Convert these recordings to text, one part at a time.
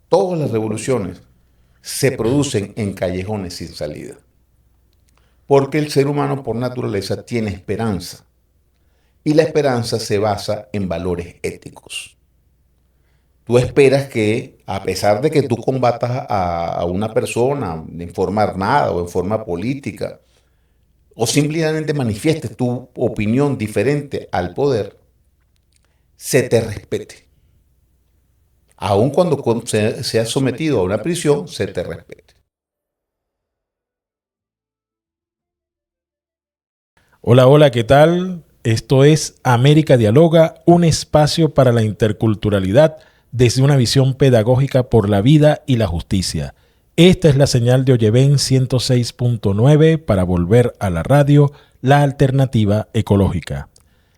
todas las revoluciones se producen en callejones sin salida. Porque el ser humano por naturaleza tiene esperanza. Y la esperanza se basa en valores éticos. Tú esperas que, a pesar de que tú combatas a una persona en forma armada o en forma política, o simplemente manifiestes tu opinión diferente al poder, se te respete. Aun cuando seas sometido a una prisión, se te respete. Hola, hola, ¿qué tal? Esto es América Dialoga, un espacio para la interculturalidad desde una visión pedagógica por la vida y la justicia. Esta es la señal de Oyeven 106.9 para volver a la radio, la alternativa ecológica.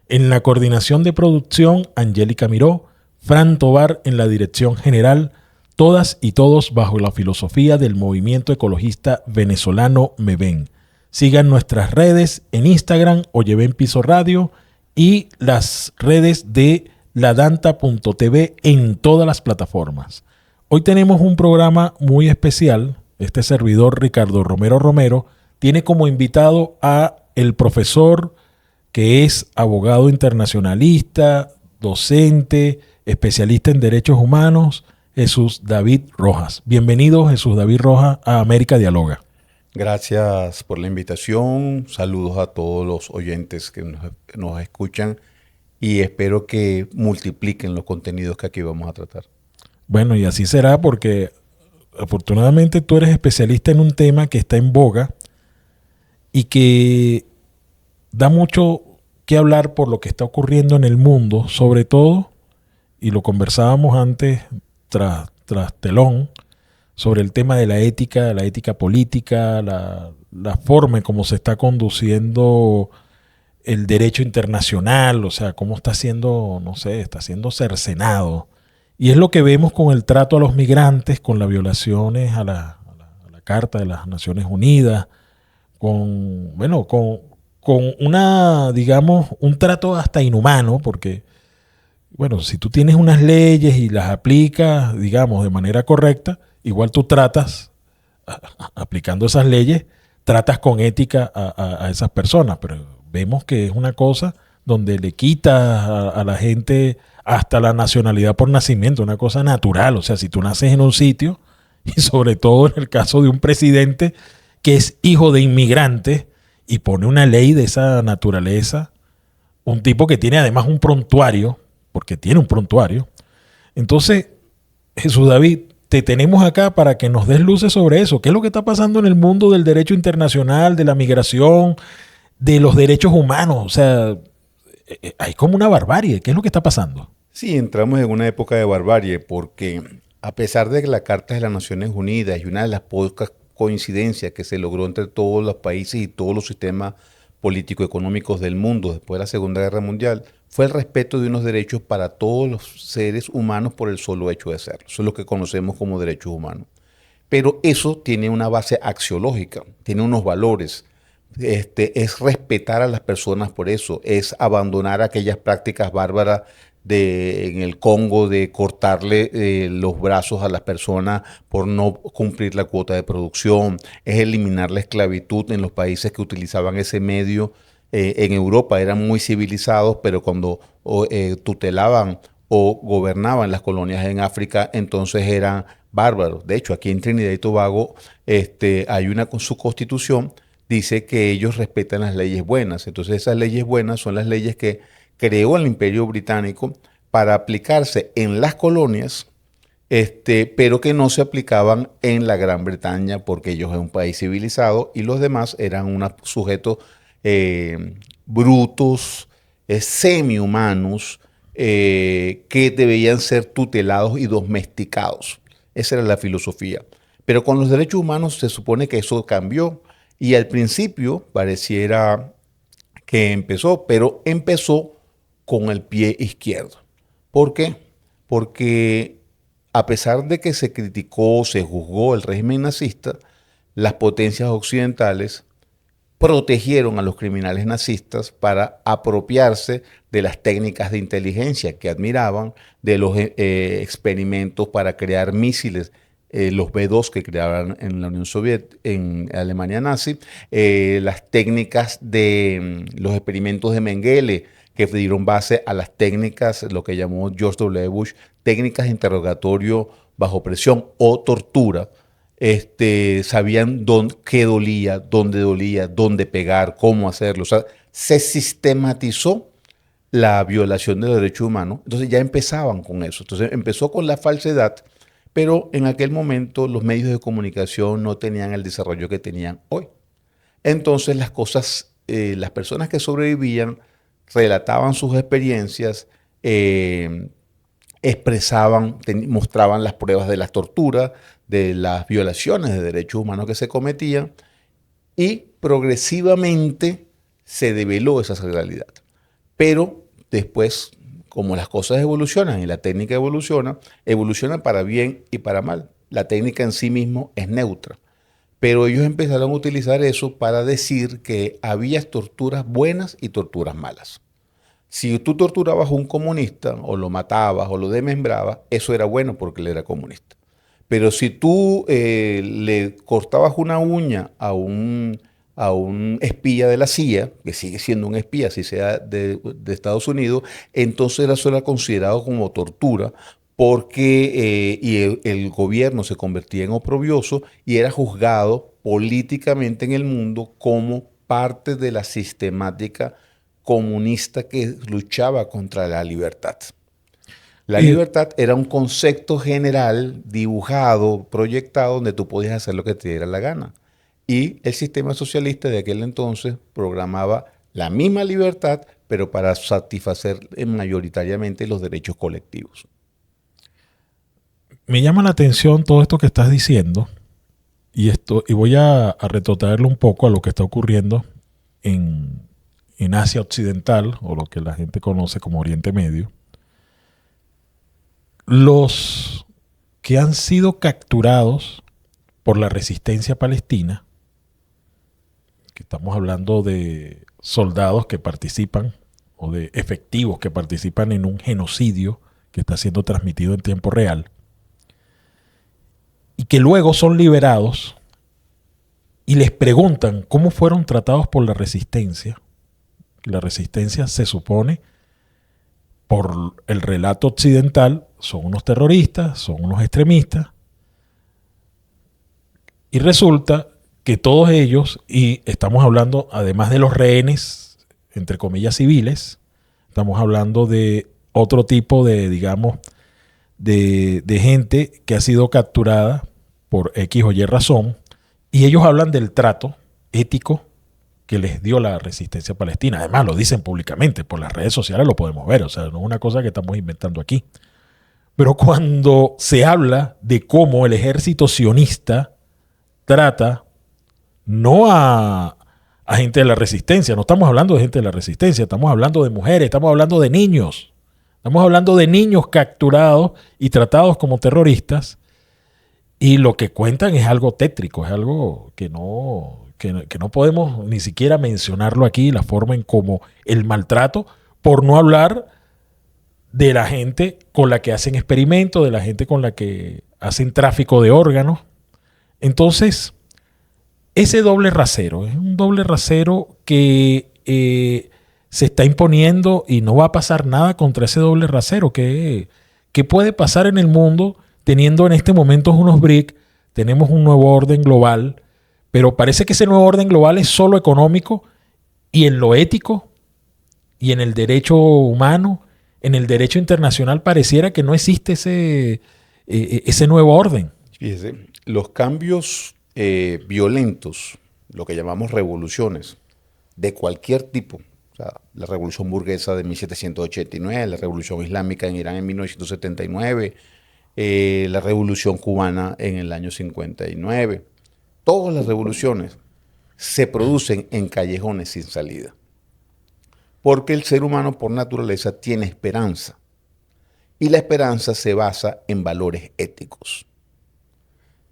En la coordinación de producción, Angélica Miró, Fran Tovar en la dirección general, todas y todos bajo la filosofía del movimiento ecologista venezolano MEVEN. Sigan nuestras redes en Instagram, Oyeven Piso Radio, y las redes de ladanta.tv en todas las plataformas. Hoy tenemos un programa muy especial. Este servidor, Ricardo Romero Romero, tiene como invitado a el profesor que es abogado internacionalista, docente, especialista en derechos humanos, Jesús David Rojas. Bienvenido, Jesús David Rojas, a América Dialoga. Gracias por la invitación. Saludos a todos los oyentes que nos escuchan y espero que multipliquen los contenidos que aquí vamos a tratar. Bueno, y así será porque afortunadamente tú eres especialista en un tema que está en boga y que da mucho que hablar por lo que está ocurriendo en el mundo, sobre todo, y lo conversábamos antes tras telón, sobre el tema de la ética política, la forma en cómo se está conduciendo el derecho internacional, o sea, cómo está siendo, no sé, está siendo cercenado. Y es lo que vemos con el trato a los migrantes, con las violaciones a la Carta de las Naciones Unidas, con una, digamos, un trato hasta inhumano, porque, bueno, si tú tienes unas leyes y las aplicas, digamos, de manera correcta, igual tú tratas, aplicando esas leyes, tratas con ética a esas personas, pero vemos que es una cosa donde le quitas a la gente hasta la nacionalidad por nacimiento, una cosa natural. O sea, si tú naces en un sitio, y sobre todo en el caso de un presidente que es hijo de inmigrantes y pone una ley de esa naturaleza, un tipo que tiene además un prontuario, porque tiene un prontuario. Entonces, Jesús David, te tenemos acá para que nos des luces sobre eso. ¿Qué es lo que está pasando en el mundo del derecho internacional, de la migración, de los derechos humanos? O sea, hay como una barbarie. ¿Qué es lo que está pasando? Sí, entramos en una época de barbarie porque a pesar de que la Carta de las Naciones Unidas y una de las pocas coincidencias que se logró entre todos los países y todos los sistemas político-económicos del mundo después de la Segunda Guerra Mundial, fue el respeto de unos derechos para todos los seres humanos por el solo hecho de serlo. Eso es lo que conocemos como derechos humanos. Pero eso tiene una base axiológica, tiene unos valores. Es respetar a las personas por eso, es abandonar aquellas prácticas bárbaras en el Congo de cortarle los brazos a las personas por no cumplir la cuota de producción, es eliminar la esclavitud en los países que utilizaban ese medio. En Europa eran muy civilizados, pero cuando tutelaban o gobernaban las colonias en África, entonces eran bárbaros. De hecho, aquí en Trinidad y Tobago hay una con su constitución, dice que ellos respetan las leyes buenas. Entonces esas leyes buenas son las leyes que creó el Imperio Británico para aplicarse en las colonias, pero que no se aplicaban en la Gran Bretaña porque ellos eran un país civilizado y los demás eran unos sujetos brutos, semi-humanos, que debían ser tutelados y domesticados. Esa era la filosofía. Pero con los derechos humanos se supone que eso cambió y al principio pareciera que empezó, pero empezó con el pie izquierdo. ¿Por qué? Porque a pesar de que se criticó, se juzgó el régimen nazista, las potencias occidentales protegieron a los criminales nazistas para apropiarse de las técnicas de inteligencia que admiraban, de los experimentos para crear misiles, los B-2 que creaban en la Unión Soviética, en Alemania nazi, las técnicas de los experimentos de Mengele, que dieron base a las técnicas, lo que llamó George W. Bush, técnicas de interrogatorio bajo presión o tortura. Sabían qué dolía, dónde pegar, cómo hacerlo. O sea, se sistematizó la violación de los derechos humanos. Entonces ya empezaban con eso. Entonces empezó con la falsedad, pero en aquel momento los medios de comunicación no tenían el desarrollo que tenían hoy. Entonces las personas que sobrevivían relataban sus experiencias, mostraban las pruebas de las torturas, de las violaciones de derechos humanos que se cometían, y progresivamente se develó esa realidad. Pero después, como las cosas evolucionan y la técnica evoluciona para bien y para mal. La técnica en sí mismo es neutra. Pero ellos empezaron a utilizar eso para decir que había torturas buenas y torturas malas. Si tú torturabas a un comunista, o lo matabas, o lo desmembrabas, eso era bueno porque él era comunista. Pero si tú le cortabas una uña a un espía de la CIA, que sigue siendo un espía, si sea de Estados Unidos, entonces eso era considerado como tortura, porque el gobierno se convertía en oprobioso y era juzgado políticamente en el mundo como parte de la sistemática comunista que luchaba contra la libertad. La libertad era un concepto general, dibujado, proyectado, donde tú podías hacer lo que te diera la gana. Y el sistema socialista de aquel entonces programaba la misma libertad, pero para satisfacer mayoritariamente los derechos colectivos. Me llama la atención todo esto que estás diciendo, y voy a retrotraerlo un poco a lo que está ocurriendo en Asia Occidental, o lo que la gente conoce como Oriente Medio. Los que han sido capturados por la resistencia palestina, que estamos hablando de soldados que participan, o de efectivos que participan en un genocidio que está siendo transmitido en tiempo real, y que luego son liberados y les preguntan cómo fueron tratados por la resistencia. La resistencia se supone, por el relato occidental, son unos terroristas, son unos extremistas, y resulta que todos ellos, y estamos hablando además de los rehenes, entre comillas civiles, estamos hablando de otro tipo de, digamos, de gente que ha sido capturada por X o Y razón, y ellos hablan del trato ético que les dio la resistencia palestina. Además, lo dicen públicamente, por las redes sociales lo podemos ver, o sea, no es una cosa que estamos inventando aquí. Pero cuando se habla de cómo el ejército sionista trata no a gente de la resistencia, no estamos hablando de gente de la resistencia, estamos hablando de mujeres, estamos hablando de niños, estamos hablando de niños capturados y tratados como terroristas, y lo que cuentan es algo tétrico, es algo que no podemos ni siquiera mencionarlo aquí, la forma en cómo el maltrato, por no hablar de la gente con la que hacen experimentos, de la gente con la que hacen tráfico de órganos. Entonces, ese doble rasero, es un doble rasero que se está imponiendo, y no va a pasar nada contra ese doble rasero. ¿Qué puede pasar en el mundo teniendo en este momento unos BRIC? Tenemos un nuevo orden global, pero parece que ese nuevo orden global es solo económico, y en lo ético y en el derecho humano, en el derecho internacional, pareciera que no existe ese nuevo orden. Fíjese, los cambios violentos, lo que llamamos revoluciones, de cualquier tipo, o sea, la revolución burguesa de 1789, la revolución islámica en Irán en 1979, la revolución cubana en el año 59, todas las revoluciones se producen en callejones sin salida. Porque el ser humano por naturaleza tiene esperanza. Y la esperanza se basa en valores éticos.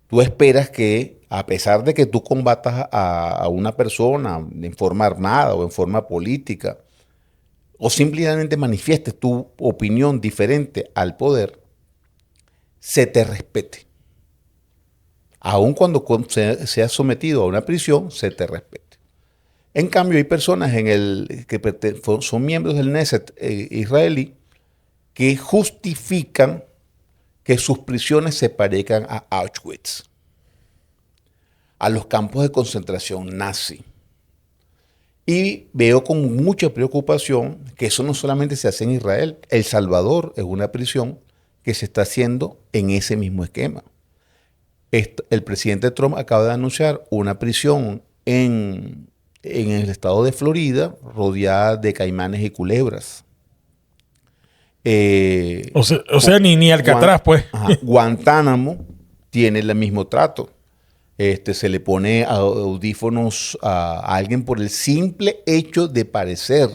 Tú esperas que, a pesar de que tú combatas a una persona en forma armada o en forma política, o simplemente manifiestes tu opinión diferente al poder, se te respete. Aun cuando seas sometido a una prisión, se te respete. En cambio, hay personas que son miembros del Knesset israelí que justifican que sus prisiones se parezcan a Auschwitz, a los campos de concentración nazi. Y veo con mucha preocupación que eso no solamente se hace en Israel. El Salvador es una prisión que se está haciendo en ese mismo esquema. El presidente Trump acaba de anunciar una prisión en el estado de Florida rodeada de caimanes y culebras. Ni Alcatraz, pues. Guantánamo tiene el mismo trato. Se le pone audífonos a alguien por el simple hecho de parecer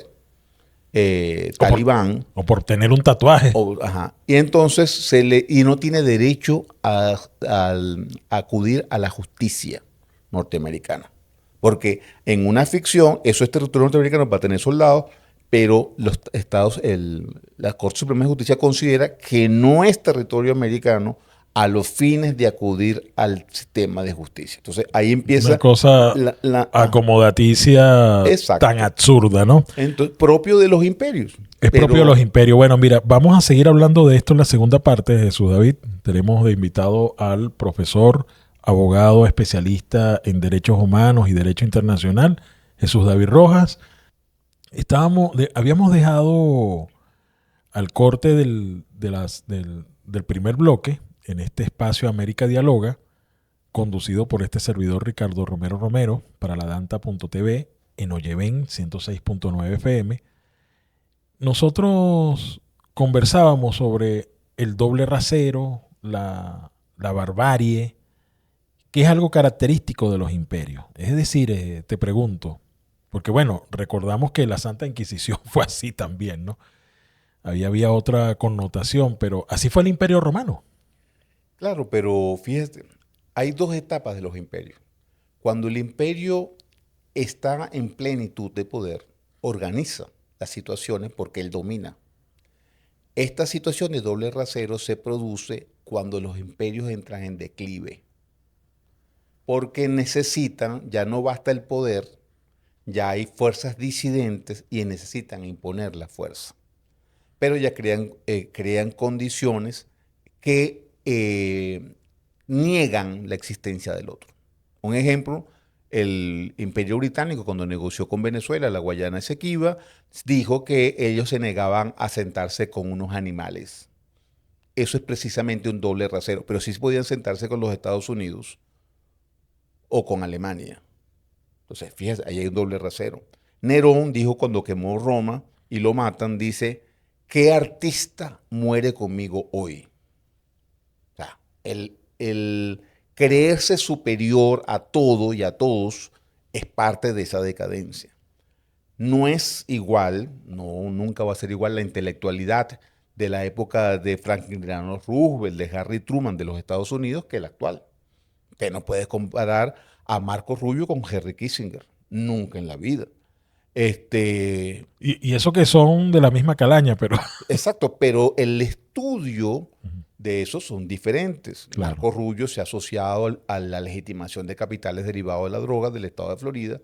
talibán. O por tener un tatuaje. Y entonces no tiene derecho a acudir a la justicia norteamericana. Porque en una ficción, eso es territorio norteamericano para tener soldados, pero la Corte Suprema de Justicia considera que no es territorio americano a los fines de acudir al sistema de justicia. Entonces ahí empieza una cosa acomodaticia tan absurda, ¿no? Entonces, propio de los imperios. Propio de los imperios. Bueno, mira, vamos a seguir hablando de esto en la segunda parte, Jesús David. Tenemos de invitado al profesor, abogado, especialista en derechos humanos y derecho internacional, Jesús David Rojas. Habíamos dejado al corte del primer bloque en este espacio América Dialoga, conducido por este servidor Ricardo Romero Romero para la Danta.tv en Oyeven 106.9 FM. Nosotros conversábamos sobre el doble rasero, la barbarie, que es algo característico de los imperios. Es decir, te pregunto, porque bueno, recordamos que la Santa Inquisición fue así también, ¿no? Había otra connotación, pero así fue el Imperio Romano. Claro, pero fíjate, hay dos etapas de los imperios. Cuando el imperio está en plenitud de poder, organiza las situaciones porque él domina. Esta situación de doble rasero se produce cuando los imperios entran en declive. Porque ya no basta el poder, ya hay fuerzas disidentes y necesitan imponer la fuerza. Pero ya crean condiciones que niegan la existencia del otro. Un ejemplo, el Imperio Británico, cuando negoció con Venezuela, la Guayana Esequiba, dijo que ellos se negaban a sentarse con unos animales. Eso es precisamente un doble rasero, pero sí podían sentarse con los Estados Unidos o con Alemania. Entonces, fíjate, ahí hay un doble rasero. Nerón dijo cuando quemó Roma y lo matan, dice, ¿qué artista muere conmigo hoy? O sea, el creerse superior a todo y a todos es parte de esa decadencia. No es igual, nunca va a ser igual la intelectualidad de la época de Franklin Delano Roosevelt, de Harry Truman de los Estados Unidos que la actual. Usted no puede comparar a Marco Rubio con Henry Kissinger, nunca en la vida. Y eso que son de la misma calaña, pero... Exacto, pero el estudio de esos son diferentes. Claro. Marco Rubio se ha asociado a la legitimación de capitales derivados de la droga del estado de Florida.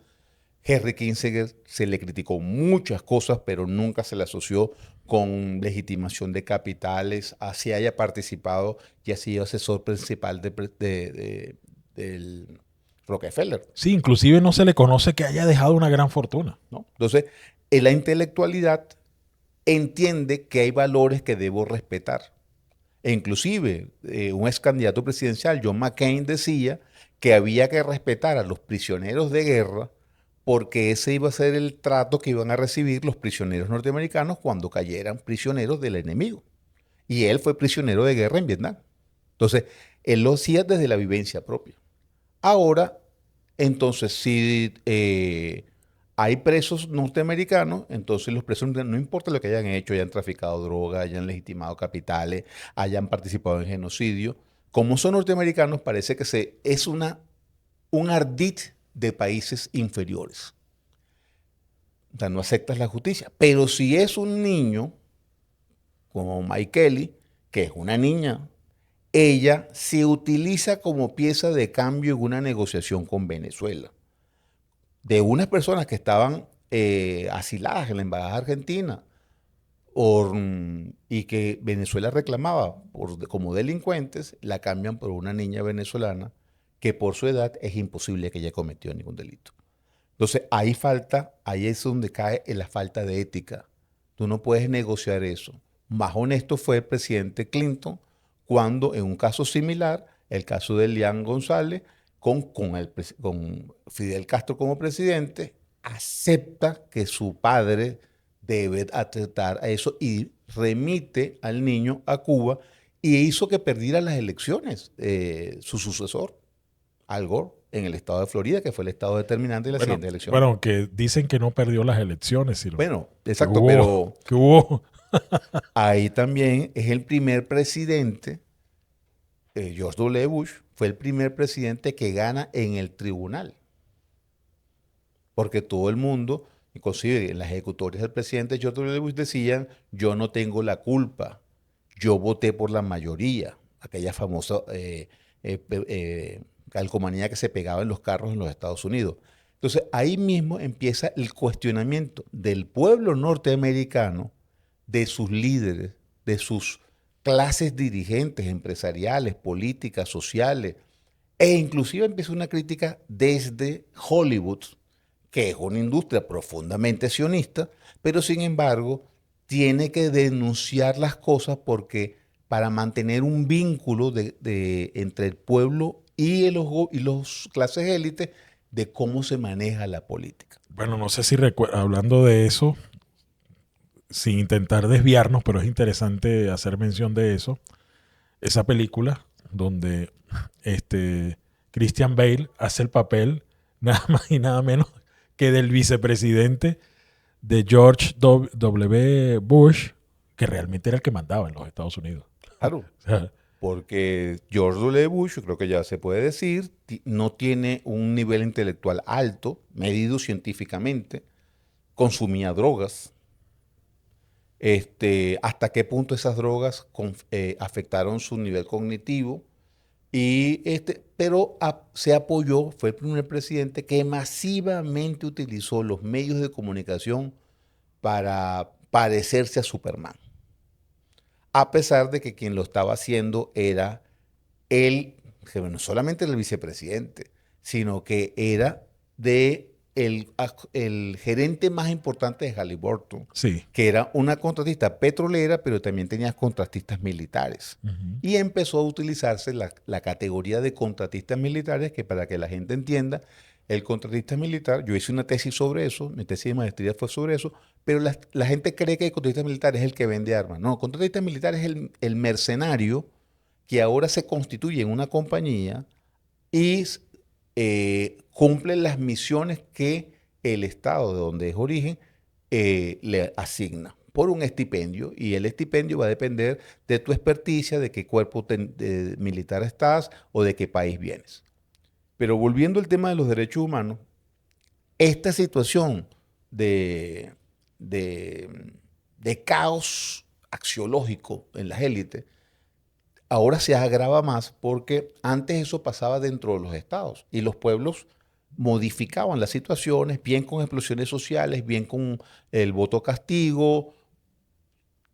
Henry Kissinger se le criticó muchas cosas, pero nunca se le asoció con legitimación de capitales, así haya participado y ha sido asesor principal del Rockefeller. Sí, inclusive no se le conoce que haya dejado una gran fortuna, ¿no? Entonces, en la intelectualidad entiende que hay valores que debo respetar. E inclusive, un ex candidato presidencial, John McCain, decía que había que respetar a los prisioneros de guerra porque ese iba a ser el trato que iban a recibir los prisioneros norteamericanos cuando cayeran prisioneros del enemigo. Y él fue prisionero de guerra en Vietnam. Entonces, él lo hacía desde la vivencia propia. Ahora, entonces, si hay presos norteamericanos, entonces los presos no importa lo que hayan hecho, hayan traficado droga, hayan legitimado capitales, hayan participado en genocidio, Como son norteamericanos, parece que es un ardid de países inferiores. O sea, no aceptas la justicia. Pero si es un niño, como Mike Kelly, que es una niña, ella se utiliza como pieza de cambio en una negociación con Venezuela. De unas personas que estaban asiladas en la embajada argentina y que Venezuela reclamaba como delincuentes, la cambian por una niña venezolana que por su edad es imposible que haya cometido ningún delito. Entonces ahí es donde cae en la falta de ética. Tú no puedes negociar eso. Más honesto fue el presidente Clinton cuando en un caso similar, el caso de Elian González, con Fidel Castro como presidente, acepta que su padre debe aceptar a eso y remite al niño a Cuba y hizo que perdiera las elecciones su sucesor, Al Gore, en el estado de Florida, que fue el estado determinante de la siguiente elección. Bueno, que dicen que no perdió las elecciones. Sino Bueno, exacto, pero que hubo. ahí también es el primer presidente, George W. Bush, fue el primer presidente que gana en el tribunal. Porque todo el mundo, inclusive en las ejecutorias del presidente George W. Bush decían, yo no tengo la culpa, yo voté por la mayoría, aquella famosa calcomanía que se pegaba en los carros en los Estados Unidos. Entonces ahí mismo empieza el cuestionamiento del pueblo norteamericano, de sus líderes, de sus clases dirigentes empresariales, políticas, sociales, e inclusive empieza una crítica desde Hollywood, que es una industria profundamente sionista, pero sin embargo tiene que denunciar las cosas porque para mantener un vínculo entre el pueblo y los clases élites de cómo se maneja la política. Bueno, no sé si hablando de eso, sin intentar desviarnos, pero es interesante hacer mención de eso, esa película donde Christian Bale hace el papel nada más y nada menos que del vicepresidente de George W. Bush, que realmente era el que mandaba en los Estados Unidos. Claro, porque George W. Bush, yo creo que ya se puede decir, no tiene un nivel intelectual alto, medido científicamente, consumía drogas. Hasta qué punto esas drogas afectaron su nivel cognitivo, pero se apoyó, fue el primer presidente que masivamente utilizó los medios de comunicación para parecerse a Superman. A pesar de que quien lo estaba haciendo era él, que no solamente era el vicepresidente, sino que era el gerente más importante de Halliburton, sí, que era una contratista petrolera, pero también tenía contratistas militares. Y empezó a utilizarse la categoría de contratistas militares, que para que la gente entienda, el contratista militar, yo hice una tesis sobre eso, mi tesis de maestría fue sobre eso, pero la gente cree que el contratista militar es el que vende armas. No, el contratista militar es el mercenario que ahora se constituye en una compañía y cumple las misiones que el Estado de donde es origen le asigna por un estipendio, y el estipendio va a depender de tu experticia, de qué cuerpo militar estás o de qué país vienes. Pero volviendo al tema de los derechos humanos, esta situación de caos axiológico en las élites ahora se agrava más porque antes eso pasaba dentro de los estados y los pueblos modificaban las situaciones, bien con explosiones sociales, bien con el voto castigo.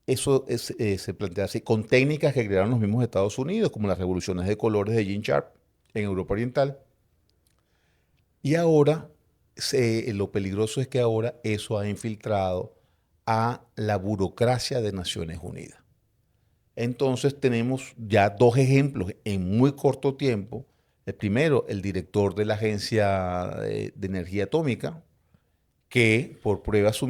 Eso se plantea así, con técnicas que crearon los mismos Estados Unidos, como las revoluciones de colores de Gene Sharp en Europa Oriental. Y ahora, lo peligroso es que ahora eso ha infiltrado a la burocracia de Naciones Unidas. Entonces tenemos ya dos ejemplos en muy corto tiempo. El primero, el director de la Agencia de Energía Atómica, que por pruebas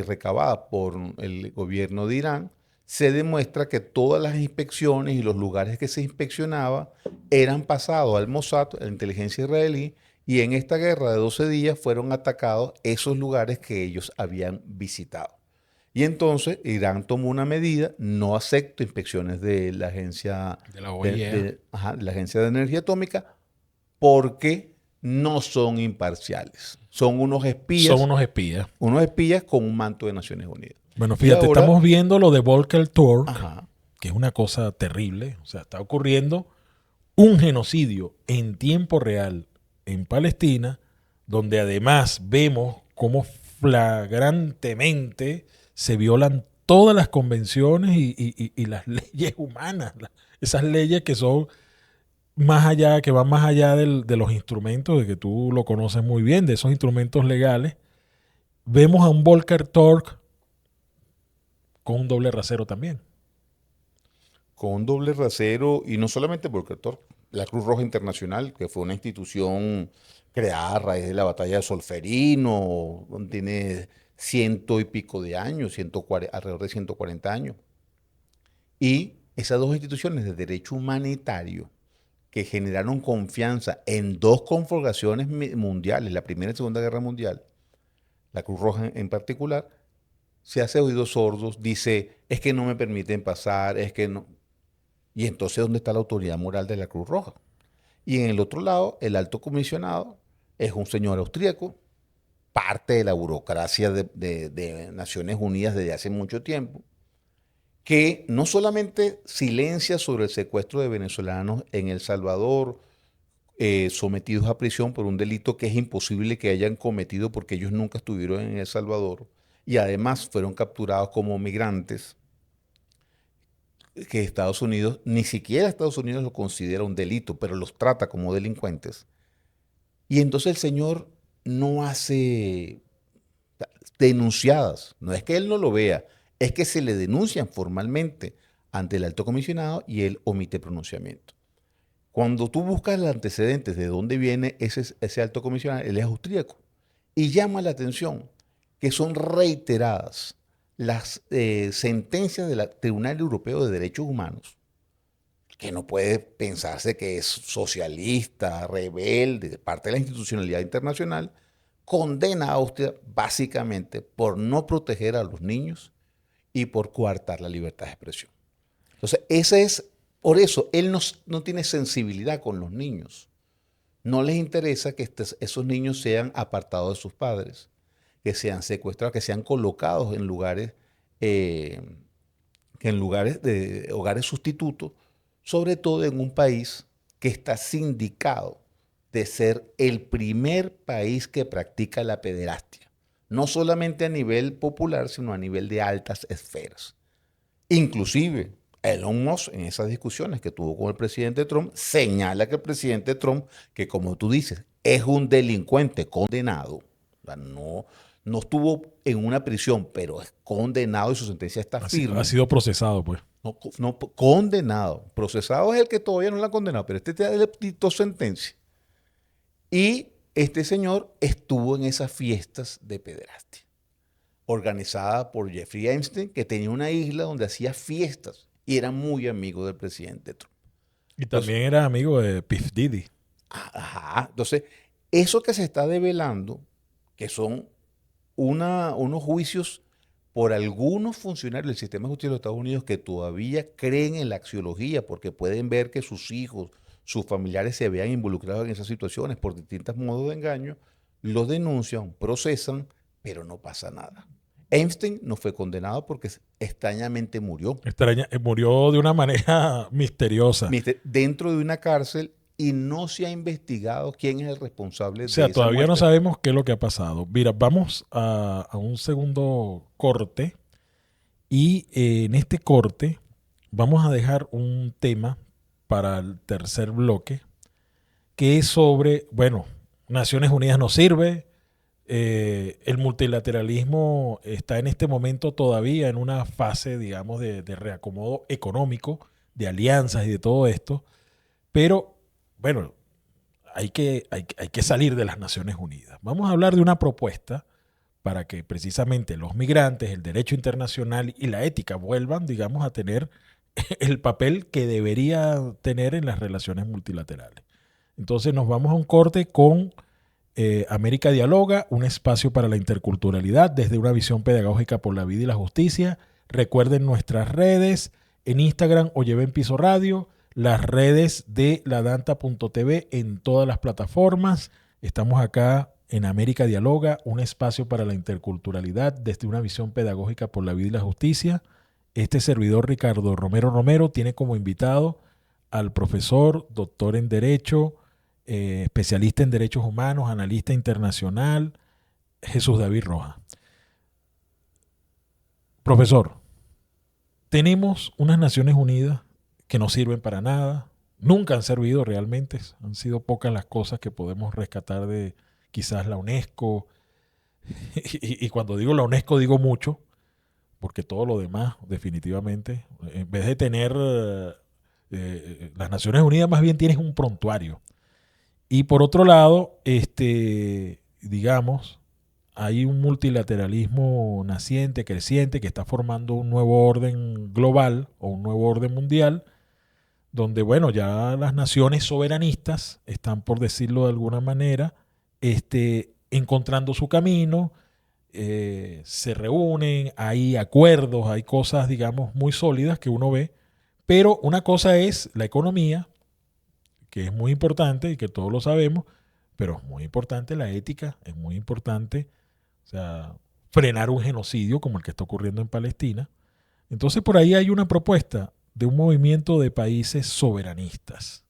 recabadas por el gobierno de Irán, se demuestra que todas las inspecciones y los lugares que se inspeccionaba eran pasados al Mossad, a la inteligencia israelí, y en esta guerra de 12 días fueron atacados esos lugares que ellos habían visitado. Y entonces Irán tomó una medida, no acepto inspecciones de la De la OIE. de la Agencia de Energía Atómica porque no son imparciales. Son Son unos espías. con un manto de Naciones Unidas. Bueno, Y fíjate, ahora, estamos viendo lo de Volker Turk, ajá, que es una cosa terrible. O sea, está ocurriendo un genocidio en tiempo real en Palestina, donde además vemos cómo flagrantemente se violan todas las convenciones y las leyes humanas, esas leyes que son más allá, que van más allá de los instrumentos, de que tú lo conoces muy bien, de esos instrumentos legales. Vemos a un Volker Turk con un doble rasero también. con un doble rasero, y no solamente porque la Cruz Roja Internacional, que fue una institución creada a raíz de la batalla de Solferino, donde tiene ciento y pico de años, 140, alrededor de 140 años. Y esas dos instituciones de derecho humanitario que generaron confianza en dos conflagraciones mundiales, la Primera y Segunda Guerra Mundial, la Cruz Roja en particular, se hace oídos sordos, dice, es que no me permiten pasar, es que no. Y entonces, ¿dónde está la autoridad moral de la Cruz Roja? Y en el otro lado, el alto comisionado es un señor austríaco, parte de la burocracia de Naciones Unidas desde hace mucho tiempo, que no solamente silencia sobre el secuestro de venezolanos en El Salvador, sometidos a prisión por un delito que es imposible que hayan cometido porque ellos nunca estuvieron en El Salvador, y además fueron capturados como migrantes, que Estados Unidos, ni siquiera Estados Unidos lo considera un delito, pero los trata como delincuentes. Y entonces el señor no hace denunciadas. No es que él no lo vea, es que se le denuncian formalmente ante el alto comisionado y él omite pronunciamiento. Cuando tú buscas los antecedentes de dónde viene ese alto comisionado, él es austríaco. Y llama la atención que son reiteradas las sentencias del Tribunal Europeo de Derechos Humanos, que no puede pensarse que es socialista, rebelde, de parte de la institucionalidad internacional, condena a Austria básicamente por no proteger a los niños y por coartar la libertad de expresión. Entonces, por eso, él no tiene sensibilidad con los niños. No les interesa que esos niños sean apartados de sus padres, que sean secuestrados, que sean colocados eh, en lugares de hogares sustitutos, sobre todo en un país que está sindicado de ser el primer país que practica la pederastia, no solamente a nivel popular, sino a nivel de altas esferas. Inclusive, Elon Musk, en esas discusiones que tuvo con el presidente Trump, señala que el presidente Trump, que como tú dices, es un delincuente condenado, o sea, no estuvo en una prisión, pero es condenado y su sentencia está Ha firme. sido procesado, pues. No, condenado. Procesado es el que todavía no lo ha condenado, pero este le dictó sentencia. Y este señor estuvo en esas fiestas de pederastia, organizada por Jeffrey Epstein, que tenía una isla donde hacía fiestas y era muy amigo del presidente Trump. Y Entonces, también era amigo de Puff Diddy. ajá, entonces, eso que se está develando, que son unos juicios por algunos funcionarios del sistema de justicia de los Estados Unidos que todavía creen en la axiología porque pueden ver que sus hijos, sus familiares se vean involucrados en esas situaciones por distintos modos de engaño, los denuncian, procesan, pero no pasa nada. Epstein no fue condenado porque extrañamente murió. Murió de una manera misteriosa. Dentro de una cárcel y no se ha investigado quién es el responsable O sea, de esa todavía no muerte. sabemos qué es lo que ha pasado. Mira, vamos a un segundo corte y en este corte vamos a dejar un tema para el tercer bloque que es sobre, bueno, Naciones Unidas no sirve, el multilateralismo está en este momento todavía en una fase, digamos, de reacomodo económico, de alianzas y de todo esto, pero bueno, hay que salir de las Naciones Unidas. Vamos a hablar de una propuesta para que precisamente los migrantes, el derecho internacional y la ética vuelvan, digamos, a tener el papel que debería tener en las relaciones multilaterales. Entonces nos vamos a un corte con América Dialoga, un espacio para la interculturalidad desde una visión pedagógica por la vida y la justicia. Recuerden nuestras redes en Instagram o Lleven Piso Radio, las redes de ladanta.tv en todas las plataformas. Estamos acá en América Dialoga, un espacio para la interculturalidad desde una visión pedagógica por la vida y la justicia. Este servidor Ricardo Romero Romero tiene como invitado al profesor, doctor en Derecho, especialista en Derechos Humanos, analista internacional, Jesús David Rojas. Profesor, tenemos unas Naciones Unidas que no sirven para nada, nunca han servido realmente, han sido pocas las cosas que podemos rescatar de quizás la UNESCO, y cuando digo la UNESCO digo mucho, porque todo lo demás definitivamente, en vez de tener las Naciones Unidas, más bien tienes un prontuario. Y por otro lado, digamos, hay un multilateralismo naciente, creciente, que está formando un nuevo orden global o un nuevo orden mundial, donde, bueno, ya las naciones soberanistas están, por decirlo de alguna manera, encontrando su camino, se reúnen, hay acuerdos, hay cosas, digamos, muy sólidas que uno ve, pero una cosa es la economía, que es muy importante y que todos lo sabemos, pero es muy importante la ética, es muy importante, o sea, frenar un genocidio como el que está ocurriendo en Palestina. Entonces por ahí hay una propuesta de un movimiento de países soberanistas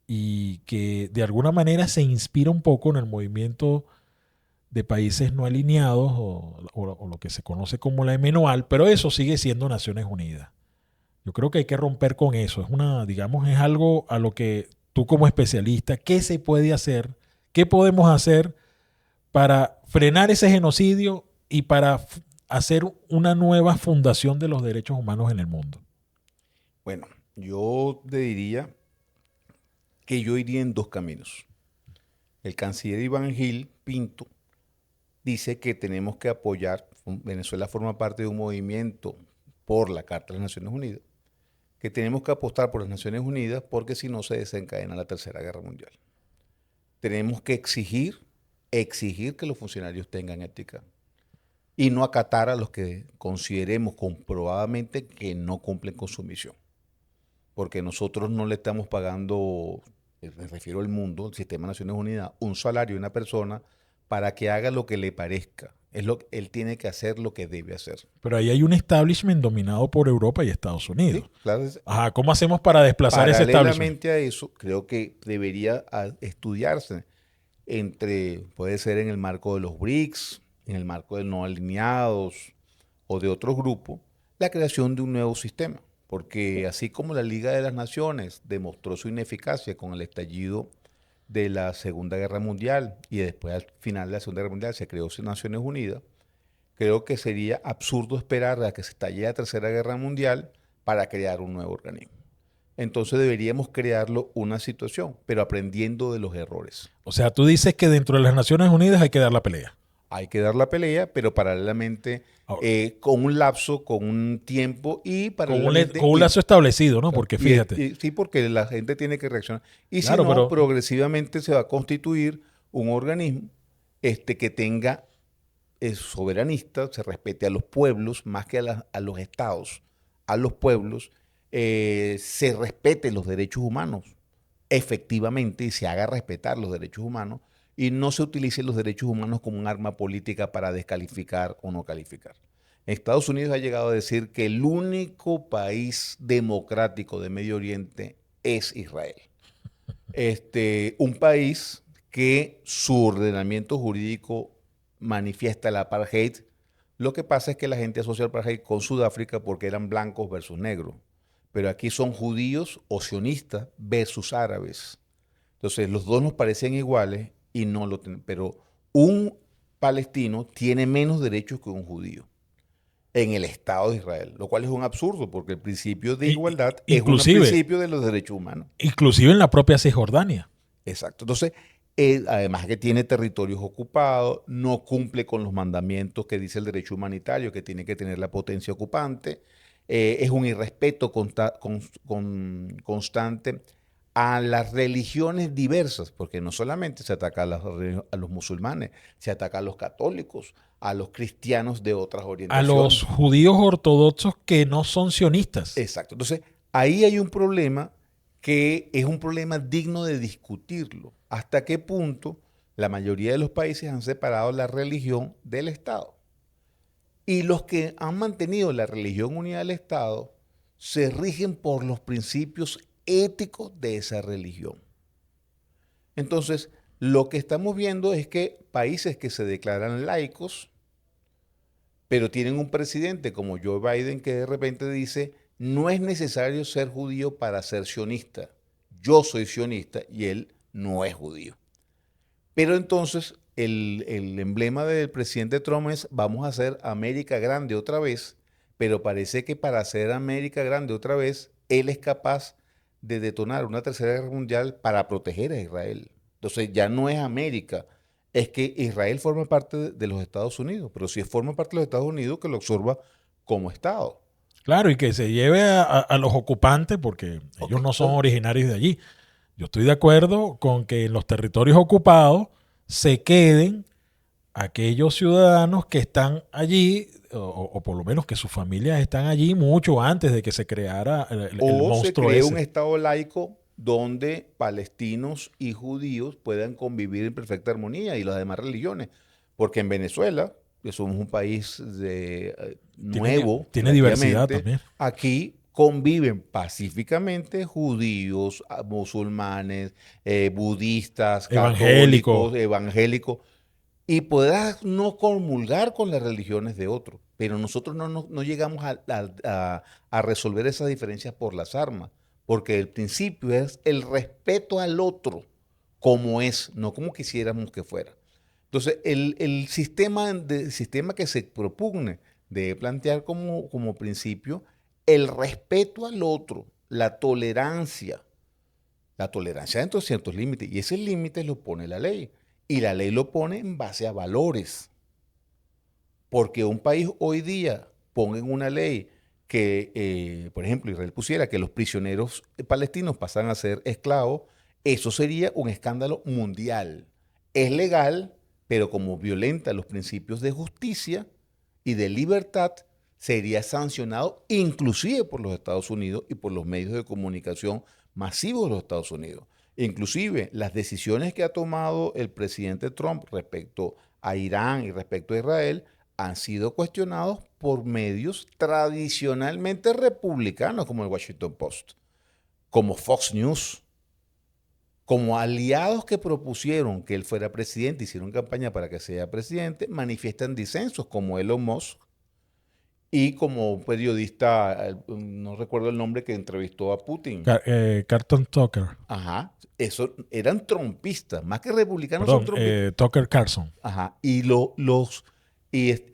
y que de alguna manera se inspira un poco en el movimiento de países no alineados o lo que se conoce como la MNOAL, pero eso sigue siendo Naciones Unidas. Yo creo que hay que romper con eso. Es una, digamos, es algo a lo que tú como especialista, ¿qué se puede hacer? ¿Qué podemos hacer para frenar ese genocidio y para hacer una nueva fundación de los derechos humanos en el mundo? Bueno, yo te diría que yo iría en dos caminos. El canciller Iván Gil Pinto dice que tenemos que apoyar, Venezuela forma parte de un movimiento por la Carta de las Naciones Unidas, que tenemos que apostar por las Naciones Unidas porque si no se desencadena la Tercera Guerra Mundial. Tenemos que exigir que los funcionarios tengan ética y no acatar a los que consideremos comprobadamente que no cumplen con su misión. Porque nosotros no le estamos pagando, me refiero al mundo, el sistema de Naciones Unidas, un salario a una persona para que haga lo que le parezca. Él tiene que hacer lo que debe hacer. Pero ahí hay un establishment dominado por Europa y Estados Unidos. Sí, claro. Ajá, ¿cómo hacemos para desplazar ese establishment? Paralelamente a eso, creo que debería estudiarse puede ser en el marco de los BRICS, en el marco de no alineados o de otros grupos, la creación de un nuevo sistema. Porque así como la Liga de las Naciones demostró su ineficacia con el estallido de la Segunda Guerra Mundial y después al final de la Segunda Guerra Mundial se creó Naciones Unidas, creo que sería absurdo esperar a que se estalle la Tercera Guerra Mundial para crear un nuevo organismo. Entonces deberíamos crearlo una situación, pero aprendiendo de los errores. O sea, tú dices que dentro de las Naciones Unidas hay que dar la pelea. Hay que dar la pelea, pero paralelamente con un lapso, con un tiempo y paralelamente... Con un lazo establecido, ¿no? Porque fíjate. Sí, porque la gente tiene que reaccionar. Y claro, si no, progresivamente se va a constituir un organismo que tenga soberanista, se respete a los pueblos más que a los estados, a los pueblos, se respete los derechos humanos efectivamente y se haga respetar los derechos humanos y no se utilicen los derechos humanos como un arma política para descalificar o no calificar. Estados Unidos ha llegado a decir que el único país democrático de Medio Oriente es Israel. Un país que su ordenamiento jurídico manifiesta el apartheid. Lo que pasa es que la gente asocia el apartheid con Sudáfrica porque eran blancos versus negros. Pero aquí son judíos o sionistas versus árabes. Entonces, los dos nos parecen iguales y no lo tienen. Pero un palestino tiene menos derechos que un judío en el Estado de Israel, lo cual es un absurdo porque el principio de igualdad es un principio de los derechos humanos. Inclusive en la propia Cisjordania. Exacto. Entonces, además que tiene territorios ocupados, no cumple con los mandamientos que dice el derecho humanitario, que tiene que tener la potencia ocupante, es un irrespeto constante a las religiones diversas, porque no solamente se ataca a los musulmanes, se ataca a los católicos, a los cristianos de otras A orientaciones. los judíos ortodoxos que no son sionistas. Exacto. Entonces, ahí hay un problema que es un problema digno de discutirlo. ¿Hasta qué punto la mayoría de los países han separado la religión del Estado? Y los que han mantenido la religión unida al Estado se rigen por los principios éticos de esa religión. Entonces, lo que estamos viendo es que países que se declaran laicos, pero tienen un presidente como Joe Biden que de repente dice, no es necesario ser judío para ser sionista. Yo soy sionista y él no es judío. Pero entonces el emblema del presidente Trump es vamos a hacer América grande otra vez, pero parece que para hacer América grande otra vez, él es capaz de detonar una tercera guerra mundial para proteger a Israel. Entonces ya no es América, es que Israel forma parte de los Estados Unidos, pero si forma parte de los Estados Unidos, que lo absorba como Estado. Claro, y que se lleve a los ocupantes porque ellos no son originarios de allí. Yo estoy de acuerdo con que en los territorios ocupados se queden aquellos ciudadanos que están allí, o por lo menos que sus familias están allí mucho antes de que se creara el monstruo se cree ese. un Estado laico donde palestinos y judíos puedan convivir en perfecta armonía y las demás religiones. Porque en Venezuela, que somos un país nuevo, tiene diversidad también. aquí conviven pacíficamente judíos, musulmanes, budistas, católicos, evangélicos, y podrás no comulgar con las religiones de otros, pero nosotros no llegamos a resolver esas diferencias por las armas, porque el principio es el respeto al otro como es, no como quisiéramos que fuera. Entonces, el sistema que se propugne debe plantear como principio el respeto al otro, la tolerancia dentro de ciertos límites, y ese límite lo pone la ley, y la ley lo pone en base a valores, porque un país hoy día ponga en una ley que, por ejemplo, Israel pusiera que los prisioneros palestinos pasan a ser esclavos, eso sería un escándalo mundial. Es legal, pero como violenta los principios de justicia y de libertad, sería sancionado inclusive por los Estados Unidos y por los medios de comunicación masivos de los Estados Unidos. Inclusive las decisiones que ha tomado el presidente Trump respecto a Irán y respecto a Israel han sido cuestionados por medios tradicionalmente republicanos como el Washington Post, como Fox News, como aliados que propusieron que él fuera presidente, hicieron campaña para que sea presidente, manifiestan disensos como Elon Musk y como un periodista, no recuerdo el nombre, que entrevistó a Putin. Carlton Tucker. Ajá, eso eran trumpistas, más que republicanos. Perdón, son trumpistas. Tucker Carlson. Ajá, y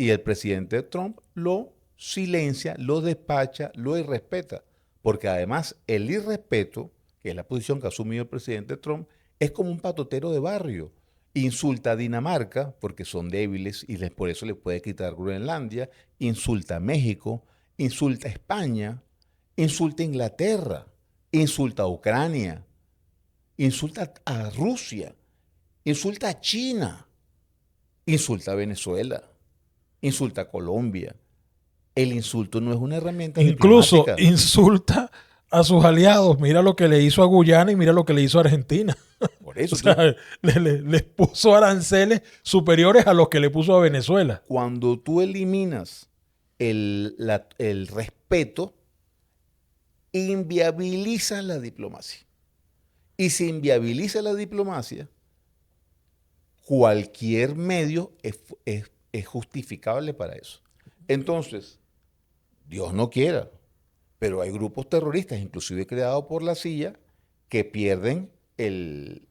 el presidente Trump lo silencia, lo despacha, lo irrespeta, porque además el irrespeto, que es la posición que ha asumido el presidente Trump, es como un patotero de barrio. Insulta a Dinamarca porque son débiles y por eso le puede quitar Groenlandia, insulta a México, insulta a España, insulta a Inglaterra, insulta a Ucrania, insulta a Rusia, insulta a China, insulta a Venezuela, insulta a Colombia. El insulto no es una herramienta incluso diplomática. Insulta a sus aliados. Mira lo que le hizo a Guyana y mira lo que le hizo a Argentina. Por eso, o sea, les puso aranceles superiores a los que le puso a Venezuela. Cuando tú eliminas el respeto, inviabiliza la diplomacia. Y si inviabiliza la diplomacia, cualquier medio es justificable para eso. Entonces, Dios no quiera, pero hay grupos terroristas, inclusive creados por la CIA, que pierden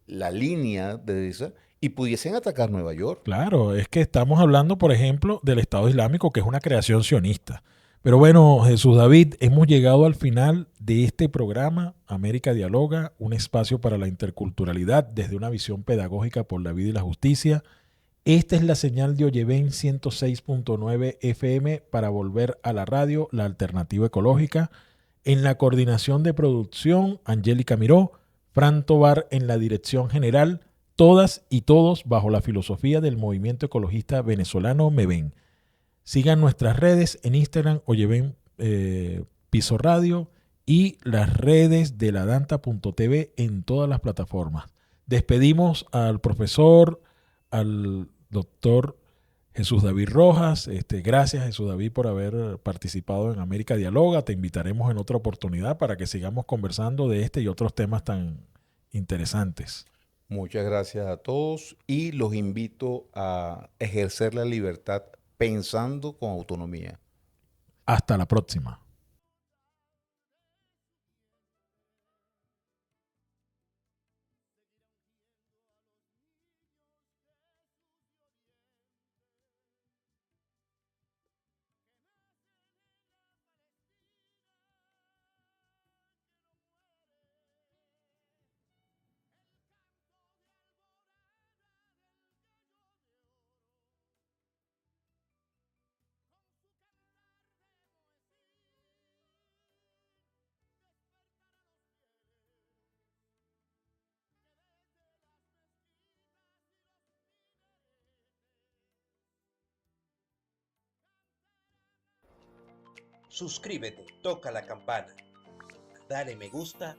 la línea de esa y pudiesen atacar Nueva York. Claro, es que estamos hablando, por ejemplo, del Estado Islámico, que es una creación sionista. Pero bueno, Jesús David, hemos llegado al final de este programa, América Dialoga, un espacio para la interculturalidad desde una visión pedagógica por la vida y la justicia. Esta es la señal de Oyeven 106.9 FM para volver a la radio, la alternativa ecológica. En la coordinación de producción, Angélica Miró. Fran Tovar en la dirección general, todas y todos bajo la filosofía del movimiento ecologista venezolano MEVEN. Sigan nuestras redes en Instagram, Oyeven Piso Radio, y las redes de ladanta.tv en todas las plataformas. Despedimos al profesor, al doctor Jesús David Rojas. Gracias, Jesús David, por haber participado en América Dialoga. Te invitaremos en otra oportunidad para que sigamos conversando de este y otros temas tan interesantes. Muchas gracias a todos y los invito a ejercer la libertad pensando con autonomía. Hasta la próxima. Suscríbete, toca la campana, dale me gusta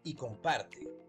y comparte.